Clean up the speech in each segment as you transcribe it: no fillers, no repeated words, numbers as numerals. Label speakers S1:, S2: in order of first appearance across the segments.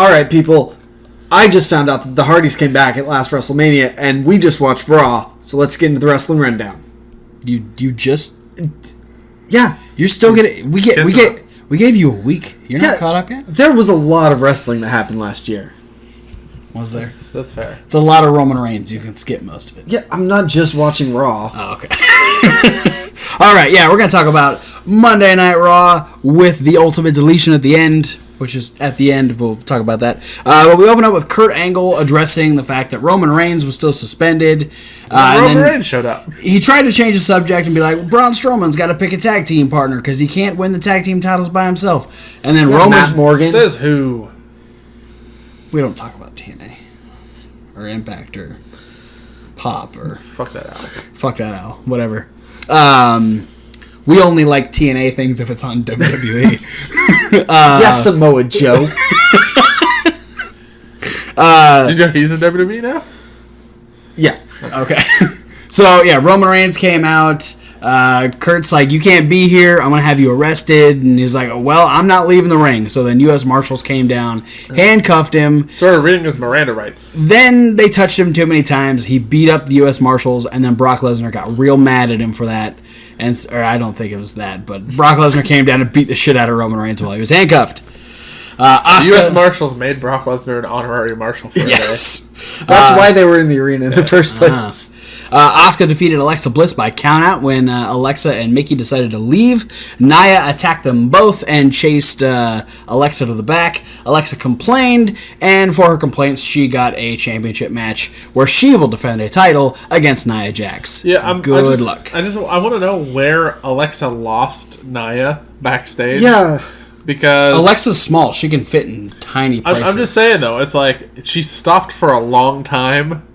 S1: All right, people. I just found out that the Hardys came back at last WrestleMania, and we just watched Raw. So let's get into the wrestling rundown.
S2: You just
S1: Yeah,
S2: you're still gonna we gave you a week. You're not caught up yet.
S1: There was a lot of wrestling that happened last year.
S2: Was there?
S3: That's fair.
S2: It's a lot of Roman Reigns. You can skip most of it.
S1: Yeah, I'm not just watching Raw.
S2: Oh, okay. All right, yeah, we're going to talk about Monday Night Raw with the ultimate deletion at the end, which is at the end. We'll talk about that. But we open up with Kurt Angle addressing the fact that Roman Reigns was still suspended.
S3: Roman Reigns showed up.
S2: He tried to change the subject and be like, Braun Strowman's got to pick a tag team partner because he can't win the tag team titles by himself. And then
S1: Matt Morgan.
S3: Says who?
S2: We don't talk about TNA or Impact or Pop or...
S3: Fuck that out.
S2: Fuck that out. Whatever. We only like TNA things if it's on WWE.
S1: Yes, Samoa Joe.
S3: Did you know he's in WWE now?
S1: Yeah.
S2: Okay. So, yeah, Roman Reigns came out. Kurt's like, you can't be here. I'm going to have you arrested. And he's like, well, I'm not leaving the ring. So then U.S. Marshals came down, handcuffed him.
S3: Started reading his Miranda rights.
S2: Then they touched him too many times. He beat up the U.S. Marshals, and then Brock Lesnar got real mad at him for that. Or I don't think it was that, but Brock Lesnar came down and beat the shit out of Roman Reigns while he was handcuffed.
S3: The U.S. Marshals made Brock Lesnar an honorary marshal for a day.
S1: That's why they were in the arena in the first place.
S2: Asuka defeated Alexa Bliss by countout when Alexa and Mickey decided to leave. Nia attacked them both and chased Alexa to the back. Alexa complained, and for her complaints, she got a championship match where she will defend a title against Nia Jax.
S3: Yeah,
S2: Good luck.
S3: I want to know where Alexa lost Nia backstage.
S1: Yeah.
S3: Because
S2: Alexa's small. She can fit in tiny places.
S3: I'm just saying, though, it's like she stopped for a long time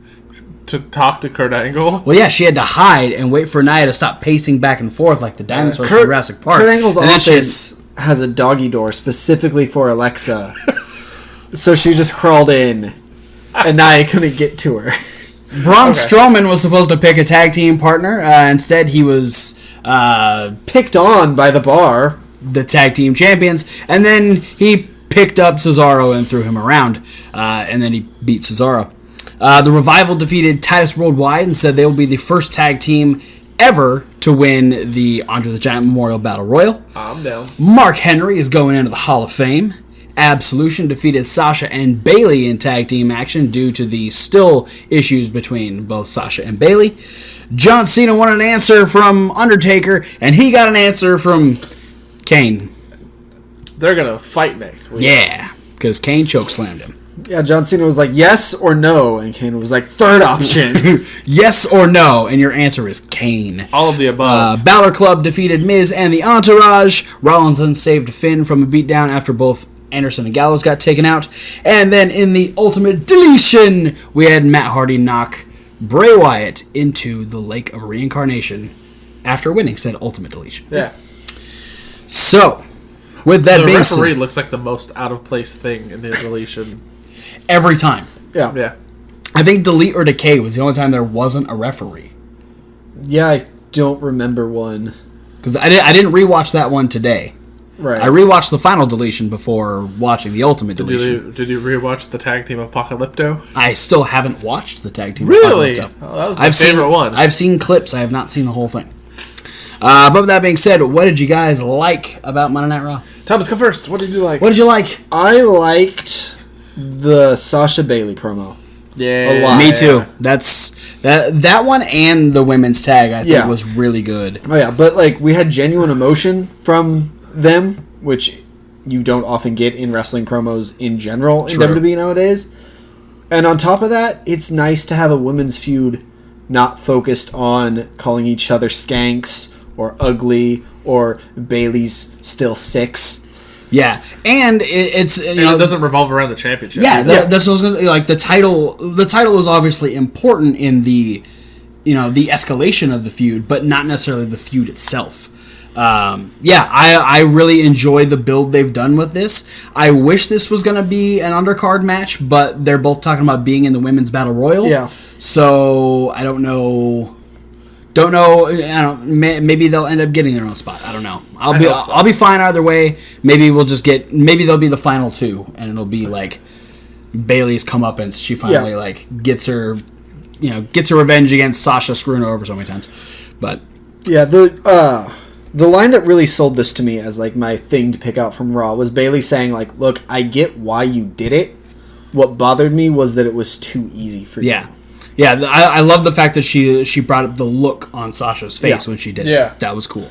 S3: to talk to Kurt Angle.
S2: Well, yeah, she had to hide and wait for Nia to stop pacing back and forth like the dinosaurs from Jurassic Park.
S1: Kurt Angle's office has a doggy door specifically for Alexa. So she just crawled in, and Nia couldn't get to her.
S2: Braun Strowman was supposed to pick a tag team partner. Instead, he was
S1: picked on by the Bar.
S2: The tag team champions, and then he picked up Cesaro and threw him around, and then he beat Cesaro. The Revival defeated Titus Worldwide and said they will be the first tag team ever to win the Andre the Giant Memorial Battle Royal.
S3: I'm down.
S2: Mark Henry is going into the Hall of Fame. Absolution defeated Sasha and Bayley in tag team action due to the still issues between both Sasha and Bayley. John Cena wanted an answer from Undertaker, and he got an answer from Kane.
S3: They're going to fight next week.
S2: Yeah, because Kane chokeslammed him.
S1: Yeah, John Cena was like, yes or no, and Kane was like, third option.
S2: Yes or no, and your answer is Kane.
S3: All of the above.
S2: Balor Club defeated Miz and the Entourage. Rollins saved Finn from a beatdown after both Anderson and Gallows got taken out. And then in the ultimate deletion, we had Matt Hardy knock Bray Wyatt into the Lake of Reincarnation after winning said ultimate deletion.
S3: Yeah.
S2: So, with that being said,
S3: the referee looks like the most out of place thing in the deletion.
S2: Every time.
S3: Yeah.
S2: I think Delete or Decay was the only time there wasn't a referee.
S1: Yeah, I don't remember one.
S2: Because I didn't rewatch that one today.
S1: Right.
S2: I rewatched the final deletion before watching the ultimate deletion.
S3: Did you rewatch the tag team Apocalypto?
S2: I still haven't watched the tag team.
S3: Really?
S2: Apocalypto.
S3: Oh, that was my favorite one.
S2: I've seen clips. I have not seen the whole thing. But with that being said, what did you guys like about Monday Night Raw?
S3: Thomas, go first. What did you like?
S2: What did you like?
S1: I liked the Sasha Bayley promo.
S3: Yeah.
S1: A lot.
S2: Me too. That one and the women's tag I think was really good.
S1: Oh yeah, but like we had genuine emotion from them, which you don't often get in wrestling promos in general in WWE nowadays. And on top of that, it's nice to have a women's feud not focused on calling each other skanks or ugly or Bayley's still 6.
S2: Yeah, and it
S3: doesn't revolve around the championship.
S2: Yeah, that's what I was gonna say. Like the title is obviously important in the the escalation of the feud, but not necessarily the feud itself. I really enjoy the build they've done with this. I wish this was going to be an undercard match, but they're both talking about being in the Women's Battle Royal. Yeah. So I don't know. Maybe they'll end up getting their own spot. I don't know. I'll be fine either way. Maybe they'll be the final two, and it'll be like Bayley's comeuppance. She finally gets her revenge against Sasha screwing her over so many times. But
S1: yeah, the line that really sold this to me as like my thing to pick out from Raw was Bayley saying like, "Look, I get why you did it. What bothered me was that it was too easy for you."
S2: Yeah, I love the fact that she brought up the look on Sasha's face when she did it. That was cool.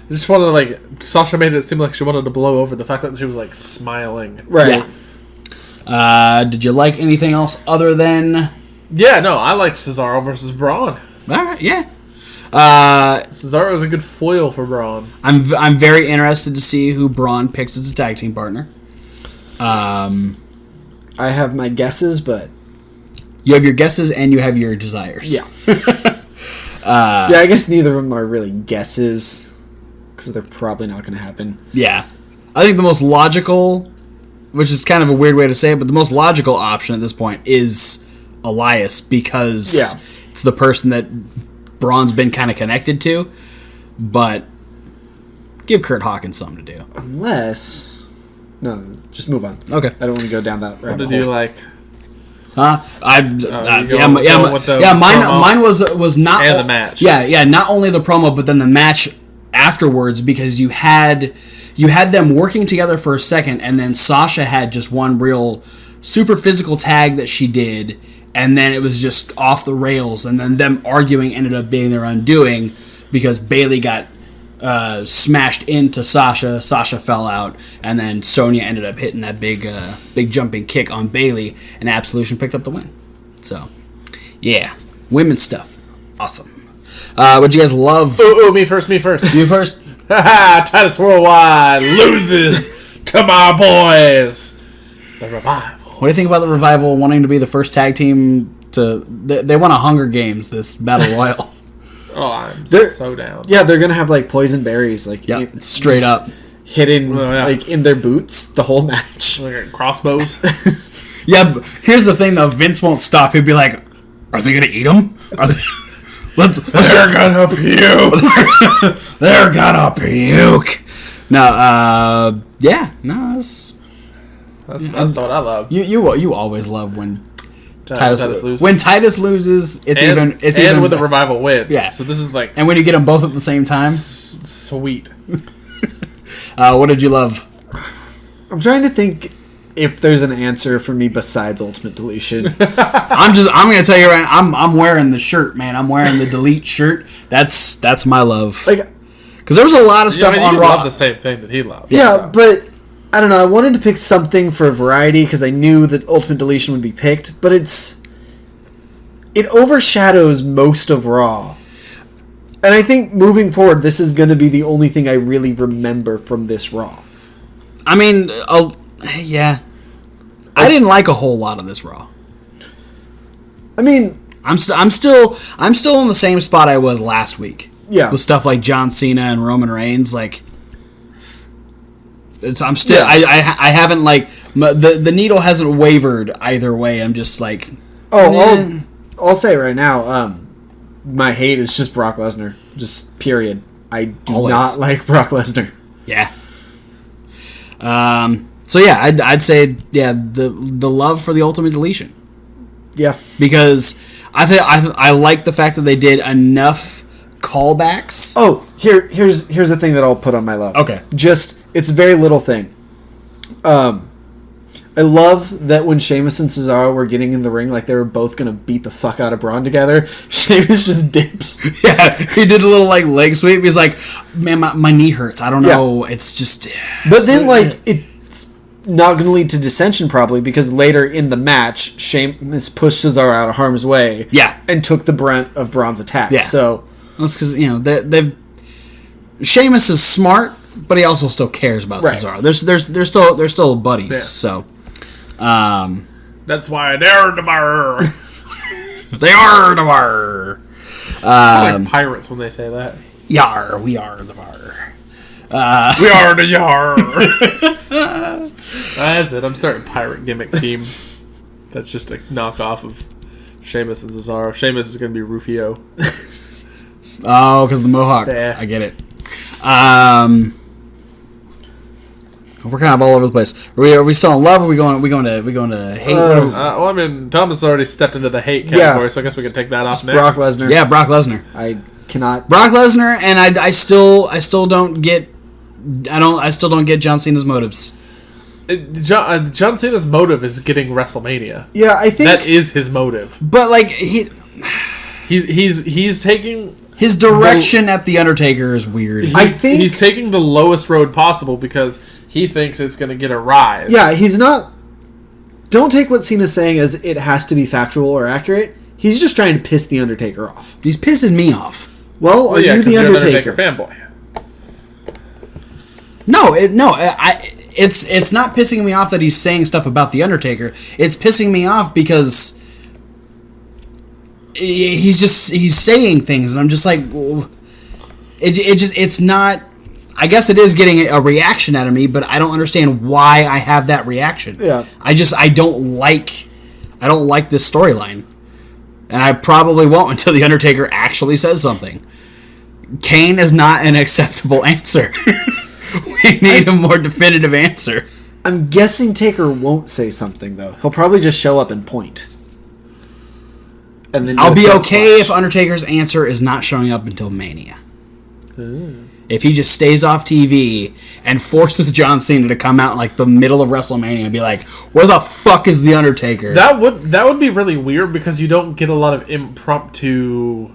S3: Just wanted to Sasha made it seem like she wanted to blow over the fact that she was like smiling.
S1: Right.
S2: Yeah. Did you like anything else other than?
S3: Yeah, no, I liked Cesaro versus Braun.
S2: All right, yeah.
S3: Cesaro is a good foil for Braun.
S2: I'm very interested to see who Braun picks as a tag team partner.
S1: I have my guesses, but
S2: you have your guesses and you have your desires.
S1: Yeah. Yeah, I guess neither of them are really guesses because they're probably not going to happen.
S2: Yeah. I think the most logical, which is kind of a weird way to say it, but the most logical option at this point is Elias because it's the person that Braun's been kind of connected to, but give Kurt Hawkins something to do.
S1: Unless... No, just move on.
S2: Okay.
S1: I don't want to go down that rabbit hole.
S3: What did you like?
S2: Huh? Mine was not
S3: and the match.
S2: Yeah, not only the promo, but then the match afterwards because you had them working together for a second, and then Sasha had just one real super physical tag that she did, and then it was just off the rails, and then them arguing ended up being their undoing because Bayley got smashed into Sasha. Sasha fell out, and then Sonya ended up hitting that big jumping kick on Bayley, and Absolution picked up the win. So, yeah, women's stuff, awesome. What'd you guys love?
S3: Ooh, me first.
S2: You first.
S3: Titus Worldwide loses to my boys, the Revival.
S2: What do you think about the Revival wanting to be the first tag team to? They won a Hunger Games this Battle Royal.
S3: Oh, I'm so down.
S1: Yeah, they're gonna have like poison berries, like
S2: straight up
S1: hidden like in their boots the whole match.
S3: Like crossbows.
S2: Yeah, but here's the thing though. Vince won't stop. He'd be like, "Are they gonna eat them? Are they? They're gonna puke. They're gonna puke." No,
S3: That's what I love.
S2: You always love when
S3: Titus loses.
S2: When Titus loses, it's even
S3: when the Revival wins.
S2: Yeah.
S3: So this is like,
S2: and when you get them both at the same time,
S3: sweet.
S2: What did you love?
S1: I'm trying to think if there's an answer for me besides Ultimate Deletion.
S2: I'm gonna tell you right now, I'm wearing the shirt, man. I'm wearing the Delete shirt. That's my love.
S1: Like,
S2: because there was a lot of stuff on Raw.
S3: Love the same thing that he loves.
S1: Yeah, but I don't know. I wanted to pick something for variety because I knew that Ultimate Deletion would be picked, but it overshadows most of Raw. And I think moving forward, this is going to be the only thing I really remember from this Raw.
S2: I mean, yeah. I didn't like a whole lot of this Raw.
S1: I mean,
S2: I'm still in the same spot I was last week.
S1: Yeah.
S2: With stuff like John Cena and Roman Reigns, like I'm still I haven't like the needle hasn't wavered either way. I'm just like
S1: I'll say it right now. My hate is just Brock Lesnar. Just period. I do not like Brock Lesnar.
S2: Yeah. So yeah, I'd say the love for the Ultimate Deletion.
S1: Yeah.
S2: Because I like the fact that they did enough callbacks.
S1: Oh, here's the thing that I'll put on my love.
S2: Okay.
S1: It's a very little thing. I love that when Sheamus and Cesaro were getting in the ring, like they were both gonna beat the fuck out of Braun together, Sheamus just dips.
S2: Yeah, he did a little like leg sweep. He's like, "Man, my knee hurts. I don't know. It's just."
S1: But then, like, it's not gonna lead to dissension probably because later in the match, Sheamus pushed Cesaro out of harm's way.
S2: Yeah,
S1: and took the brunt of Braun's attack. Yeah, so
S2: that's because they've Sheamus is smart, but he also still cares about Cesaro. They're still buddies. Yeah. So.
S3: That's why they're the bar.
S2: They are the bar.
S3: It's like pirates when they say that.
S2: Yar, we are the bar.
S3: We are the yar. That's it. I'm starting a pirate gimmick team. That's just a knockoff of Sheamus and Cesaro. Sheamus is going to be Rufio.
S2: Oh, because of the mohawk. Yeah. I get it. We're kind of all over the place. Are we still in love? Or are we going to hate?
S3: Well, I mean, Thomas already stepped into the hate category, so I guess we can take that off next.
S1: Brock Lesnar.
S2: Yeah, Brock Lesnar.
S1: I cannot.
S2: Brock Lesnar, and I still don't get. I still don't get John Cena's motives.
S3: John Cena's motive is getting WrestleMania.
S1: Yeah, I think
S3: that is his motive.
S2: But like
S3: he's taking
S2: his direction at the Undertaker is weird.
S1: I think
S3: he's taking the lowest road possible because he thinks it's going to get a rise.
S1: Yeah, he's not. Don't take what Cena's saying as it has to be factual or accurate. He's just trying to piss the Undertaker off.
S2: He's pissing me off.
S1: Well, are you the Undertaker
S3: fanboy?
S2: No, it's not pissing me off that he's saying stuff about the Undertaker. It's pissing me off because he's saying things, and I'm just like, it's not. I guess it is getting a reaction out of me, but I don't understand why I have that reaction.
S1: Yeah,
S2: I don't like this storyline, and I probably won't until the Undertaker actually says something. Kane is not an acceptable answer. We need a more definitive answer.
S1: I'm guessing Taker won't say something, though. He'll probably just show up and point. And then
S2: I'll be okay if Undertaker's answer is not showing up until Mania.
S3: Ooh.
S2: If he just stays off TV and forces John Cena to come out in like the middle of WrestleMania and be like, "Where the fuck is the Undertaker?"
S3: That would be really weird because you don't get a lot of impromptu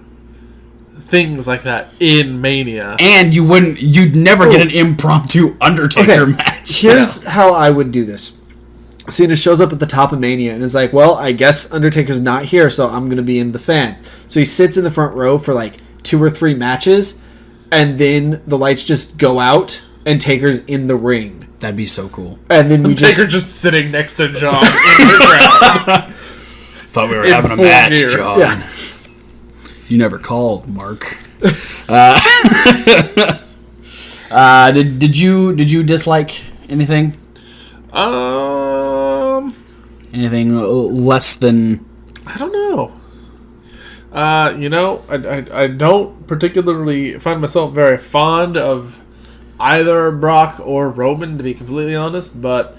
S3: things like that in Mania.
S2: And you'd never get an impromptu Undertaker match.
S1: Here's how I would do this. Cena shows up at the top of Mania and is like, well, I guess Undertaker's not here, so I'm going to be in the fans. So he sits in the front row for like 2 or 3 matches, and then the lights just go out, and Taker's in the ring.
S2: That'd be so cool.
S1: And then
S3: Taker just sitting next to John in the crowd.
S2: Thought we were having a match,
S3: gear.
S2: John.
S1: Yeah.
S2: You never called, Mark. Did you dislike anything? Anything less than?
S3: I don't know. I don't particularly find myself very fond of either Brock or Roman, to be completely honest. But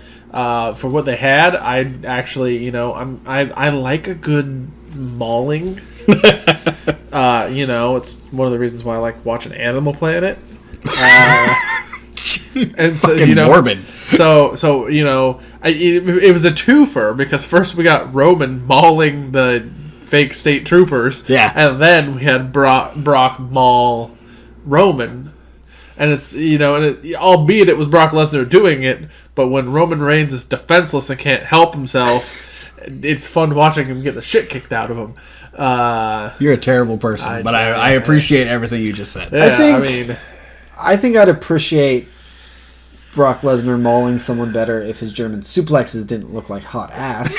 S3: for what they had, I actually, I like a good mauling. It's one of the reasons why I like watching Animal Planet. And so,
S2: morbid.
S3: So it was a twofer because first we got Roman mauling the fake state troopers, and then we had Brock maul Roman, and it's albeit it was Brock Lesnar doing it, but when Roman Reigns is defenseless and can't help himself, it's fun watching him get the shit kicked out of him.
S2: You're a terrible person, but I appreciate everything you just said.
S3: Yeah,
S1: I think I'd appreciate Brock Lesnar mauling someone better if his German suplexes didn't look like hot ass.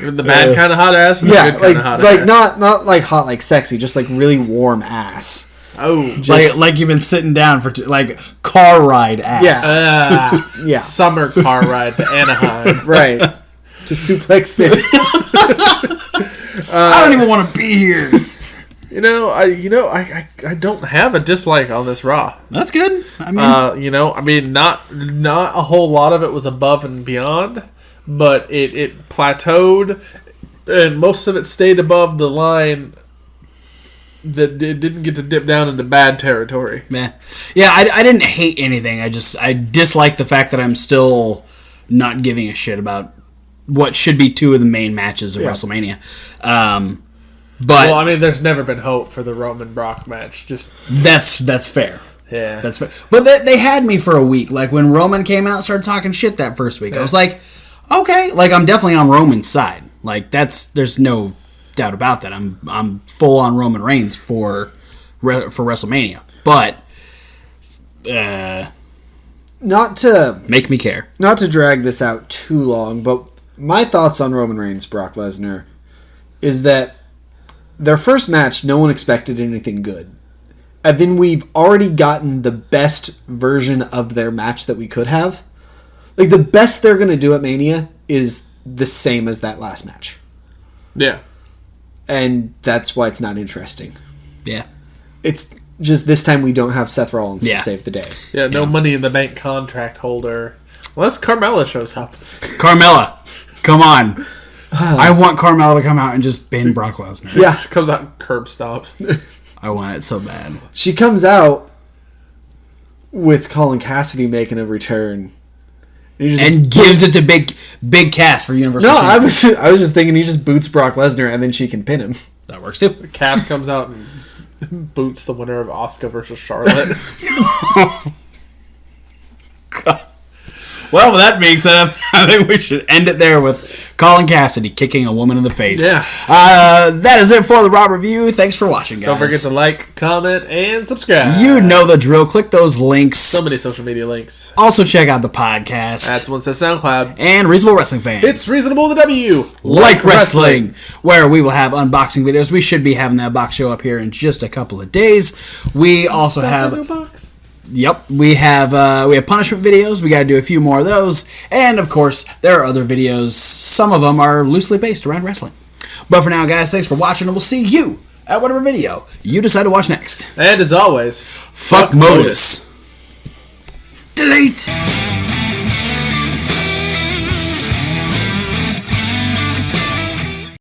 S3: Even the bad kind of hot ass, or
S1: yeah,
S3: the good kind of hot ass?
S1: not like hot like sexy, just like really warm ass.
S3: Oh,
S2: like you've been sitting down for like car ride ass.
S1: Yeah,
S3: summer car ride to Anaheim,
S1: right? To suplex it.
S2: I don't even want to be here.
S3: I don't have a dislike on this Raw.
S2: That's good.
S3: Not a whole lot of it was above and beyond, but it plateaued, and most of it stayed above the line that it didn't get to dip down into bad territory.
S2: Yeah, I didn't hate anything. I dislike the fact that I'm still not giving a shit about what should be 2 of the main matches of WrestleMania. But
S3: there's never been hope for the Roman Brock match. Just
S2: that's fair.
S3: Yeah,
S2: that's fair. But they had me for a week. Like when Roman came out and started talking shit that first week, I was like, okay, like I'm definitely on Roman's side. Like there's no doubt about that. I'm full on Roman Reigns for WrestleMania. But
S1: not to
S2: make me care.
S1: Not to drag this out too long, but my thoughts on Roman Reigns, Brock Lesnar, is that their first match, no one expected anything good. And then we've already gotten the best version of their match that we could have. Like, the best they're going to do at Mania is the same as that last match.
S3: Yeah.
S1: And that's why it's not interesting.
S2: Yeah.
S1: It's Just this time we don't have Seth Rollins to
S2: Yeah.
S1: save the day.
S3: Yeah, no money in the bank contract holder. Unless Carmella shows up.
S2: Carmella, come on. I want Carmella to come out and just ban Brock Lesnar.
S1: Yeah.
S3: She comes out and curb stops.
S2: I want it so bad.
S1: She comes out with Colin Cassidy making a return.
S2: And gives it to Big Cass for Universal.
S1: No, I was just thinking he just boots Brock Lesnar and then she can pin him.
S2: That works too.
S3: Cass comes out and boots the winner of Asuka versus Charlotte.
S2: Well, with that being said, I think we should end it there with Colin Cassidy kicking a woman in the face.
S3: Yeah.
S2: That is it for the Raw review. Thanks for watching, guys.
S3: Don't forget to like, comment, and subscribe.
S2: You know the drill. Click those links.
S3: So many social media links.
S2: Also, check out the podcast.
S3: That's one says SoundCloud.
S2: And Reasonable Wrestling Fans.
S3: It's Reasonable to W.
S2: Like Wrestling, where we will have unboxing videos. We should be having that box show up here in just a couple of days. We also have...
S3: box.
S2: Yep, we have punishment videos. We got to do a few more of those, and of course, there are other videos. Some of them are loosely based around wrestling. But for now, guys, thanks for watching, and we'll see you at whatever video you decide to watch next.
S3: And as always,
S2: Fuck Modus. Delete.